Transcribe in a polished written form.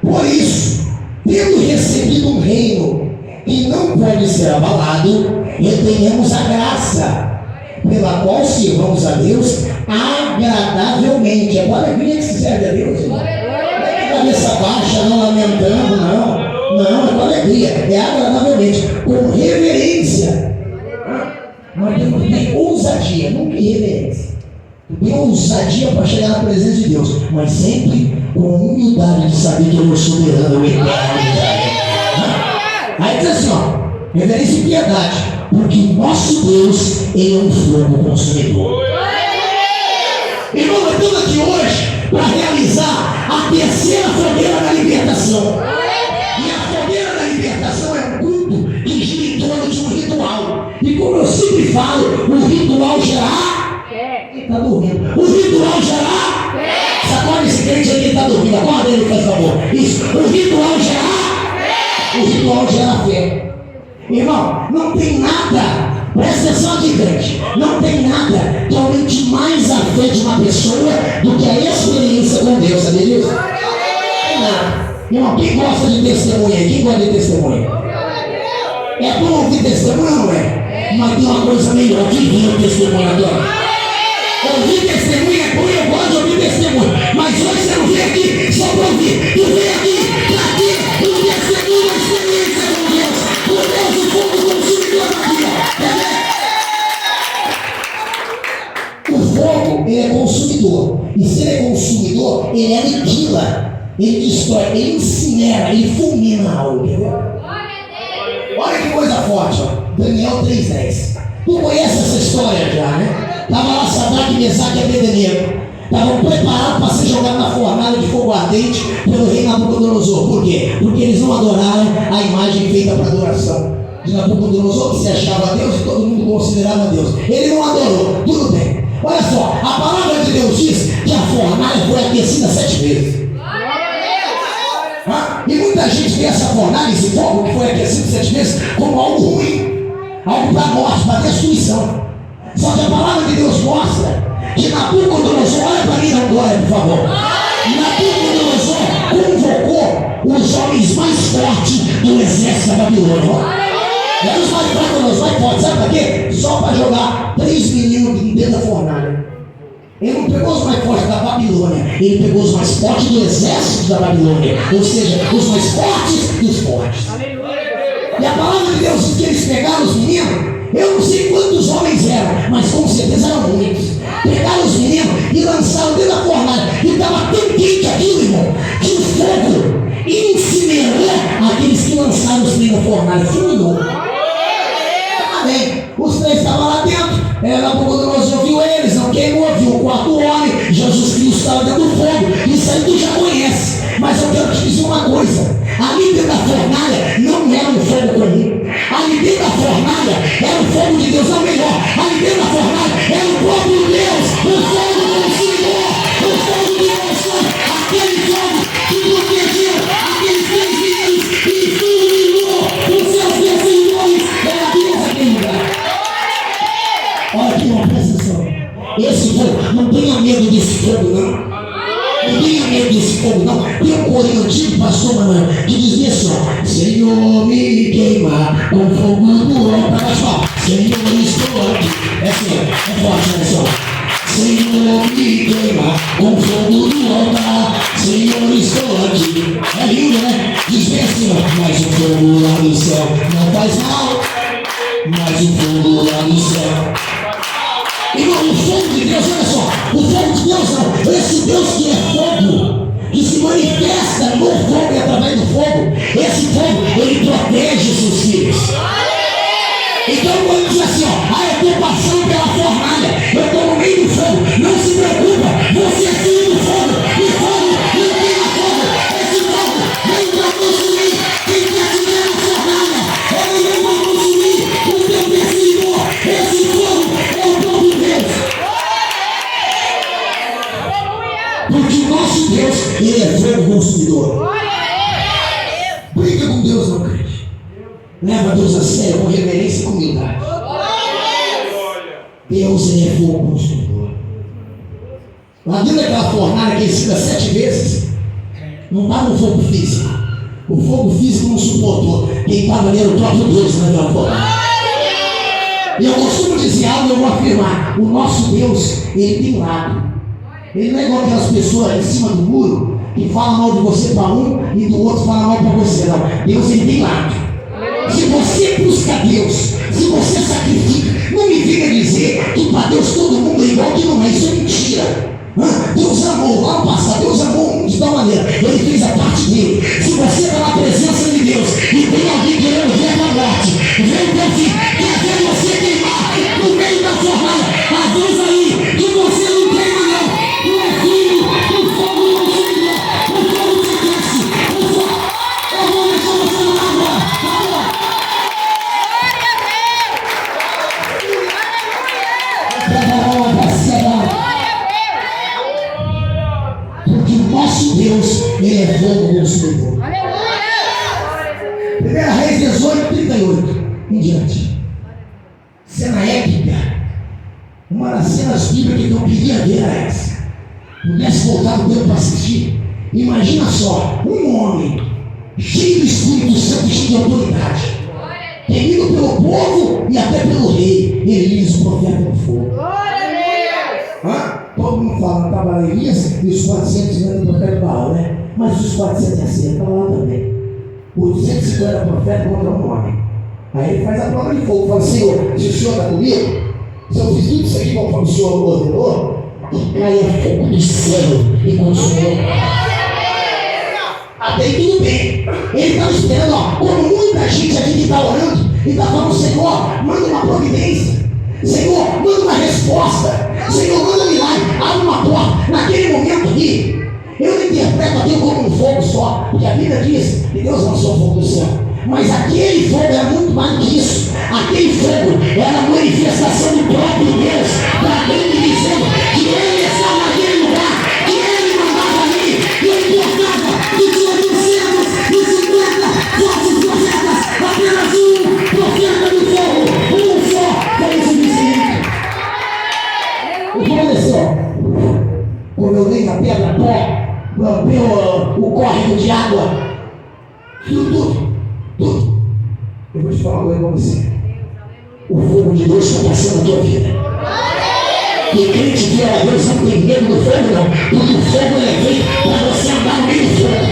Por isso, tendo recebido um reino que não pode ser abalado, retenhamos a graça pela qual sirvamos a Deus agradavelmente. É com alegria que se serve a Deus, irmão. Não é com cabeça baixa, não lamentando, não. Não, é com alegria, é agradavelmente, com reverência. Nós temos que ter ousadia, nunca irreverência. Tem ousadia para chegar na presença de Deus, mas sempre com humildade de saber que Ele é o soberano, o eterno de Israel. Aí diz assim, ó, reverência e piedade, porque nosso Deus, Ele é um fogo consumidor. Irmão, nós estamos aqui hoje para realizar a terceira fogueira da libertação. E a fogueira da libertação é um culto que gira em torno de um ritual. E como eu sempre falo, o ritual gera. Quem está dormindo? O ritual gera. Sacode esse crente aí que está dormindo. Acorda ele, faz favor. Isso. O ritual gera. O ritual gera fé. Irmão, não tem nada. Presta atenção aqui, crente. Não tem nada que aumente mais a fé de uma pessoa do que a experiência com Deus. Sabia disso? Não tem nada. Irmão, quem gosta de testemunha? Quem gosta de testemunha? É bom ouvir testemunha, não é? Mas tem uma coisa melhor que vir o testemunhador. Ouvir testemunha é bom, eu gosto de ouvir testemunha. Mas hoje você não vem aqui só para ouvir. Tu vem aqui para ter um testemunho, uma experiência com Deus. O Deus do fogo consumidor da vida. O fogo, ele é consumidor. E se ele é consumidor, ele aniquila. Ele destrói, ele incinera, ele fulmina algo. Olha que coisa forte, ó. Daniel 3,10. Tu conhece essa história já, né? Estava lá Sadraque, Mesaque e Abednego. Estavam preparados para ser jogados na fornalha de fogo ardente pelo rei Nabucodonosor. Por quê? Porque eles não adoraram a imagem feita para adoração de Nabucodonosor, que se achava Deus e todo mundo considerava Deus. Ele não adorou, tudo bem. Olha só, a palavra de Deus diz que a fornalha foi aquecida 7 vezes. E muita gente vê essa fornalha, esse fogo que foi aquecido 7 vezes, como algo ruim, algo para a morte, para a destruição. Só que a palavra de Deus mostra que Nabucodonosor, olha para mim, não glória, por favor. Nabucodonosor convocou os homens mais fortes do exército da Babilônia. Deus vai para nós, mais forte, sabe para quê? Só para jogar 3 meninos dentro da fornalha. Ele não pegou os mais fortes da Babilônia, ele pegou os mais fortes do exército da Babilônia, ou seja, os mais fortes dos fortes. E a palavra de Deus diz que eles pegaram os meninos, eu não sei quantos homens eram, mas com certeza eram muitos. Pegaram os meninos e lançaram dentro da fornalha, e estava tão quente aquilo, irmão, que o fogo incinerou aqueles que lançaram os meninos na fornalha, fulminou. Amém. Os 3 estavam lá dentro. Nabucodonosor viu eles, não queimou, viu o quarto homem, Jesus Cristo estava dentro do fogo. Isso aí tu já conhece. Mas eu quero te dizer uma coisa: ali dentro da fornalha não era um fogo comum. Ali dentro da fornalha era o fogo de Deus, não melhor. Ali dentro da fornalha era o próprio Deus, o fogo consumidor, o fogo de Deus, aquele fogo que protegeu aqueles 3 meninos e fulminou os seus perseguidores. Era Deus aquele lugar. Olha aqui, irmão, presta atenção. Esse fogo, não tenha medo desse fogo, não. Não tenha medo desse fogo, não. Tem um corinho antigo, pastor Manuel, que dizia assim, ó: Senhor, me queima com fogo do altar. Pessoal, Senhor, estou aqui. É assim, é forte, né, pessoal? Senhor, me queima com fogo do altar. Senhor, estou aqui. É lindo, né? Diz bem assim, ó: mas o fogo lá no céu não faz mal. Mas o fogo lá no céu. Irmão, o fogo de Deus, olha só, o fogo de Deus não, esse Deus que é fogo, que se manifesta no fogo e através do fogo, esse fogo, ele protege os seus filhos. Então quando diz assim, ó: eu estou passando pela fornalha, eu estou no meio do fogo, não se preocupa, você é filho do fogo, e fogo não queima fogo, esse fogo vem para consumir quem quer te ver na fornalha, ele vem para consumir o teu perseguidor, esse fogo é o próprio Deus. Porque o nosso Deus, ele é fogo consumidor. Briga com Deus, não, crente. Leva Deus a sério, com reverência e com humildade. Deus, ele é fogo consumidor. Lá dentro daquela fornalha aquecida 7 vezes, Não estava no fogo físico. O fogo físico não suportou. Quem estava ali era o próprio Deus naquela forma. E eu costumo dizer algo, eu vou afirmar. O nosso Deus, ele tem lado. Ele não é igual aquelas pessoas em cima do muro que falam mal de você para um e do outro falam mal para você. Não. Deus, ele tem lado. Se você busca Deus, se você sacrifica, não me venha dizer que para Deus todo mundo é igual, que não é. Isso é mentira. Deus amou, lá no passado, Deus amou o mundo de tal maneira, ele fez a parte dele. Se você está na presença de Deus e tem alguém querendo ver a morte, vem Deus quer ver você queimar no meio da jornada. Avisa aí que você não queima não. Tu é filho, o fogo não chega, o fogo te desce, o fogo. Eu vou deixar você na água. Nosso Deus, ele é fogo consumidor. 1 Reis 18, 38 em diante. Cena épica. Uma das cenas bíblicas que eu queria ver era essa. Pudesse voltar no tempo para assistir. Imagina só, um homem cheio do Espírito Santo, cheio de autoridade, temido pelo povo e até pelo rei. Elias, o profeta do fogo. Todo mundo fala, não estava lá Elias e os 450 profetas do Baal, né? Mas os 460 estavam lá também. Os 250 profetas contra um homem. Aí ele faz a prova de fogo. Fala, Senhor, se o Senhor está comigo, se eu fiz tudo isso aqui conforme o Senhor ordenou, caia fogo do céu e consumiu. Até aí tudo bem. Ele estava esperando, ó, como muita gente aqui que está orando e está falando, Senhor, manda uma providência. Senhor, manda uma resposta. Senhor, manda um milagre, abre uma porta. Naquele momento aqui, eu não interpreto a Deus como um fogo só, porque a Bíblia diz que Deus lançou fogo do céu. Mas aquele fogo era muito mais que isso. Aquele fogo era a manifestação do próprio Deus para ele dizendo que ele estava naquele lugar, que ele mandava ali, que ele importava, que tinha 250 falsos profetas, apenas um profeta do fogo, um só, foi o suficiente. O que aconteceu? Quando eu dei na pedra, pó, o córrego de água, tudo. Eu vou te falar uma coisa para você. O fogo de Deus está passando na tua vida. Quem crente que era Deus não tem medo do fogo, não. Porque o fogo é feito para você andar no meio do fogo.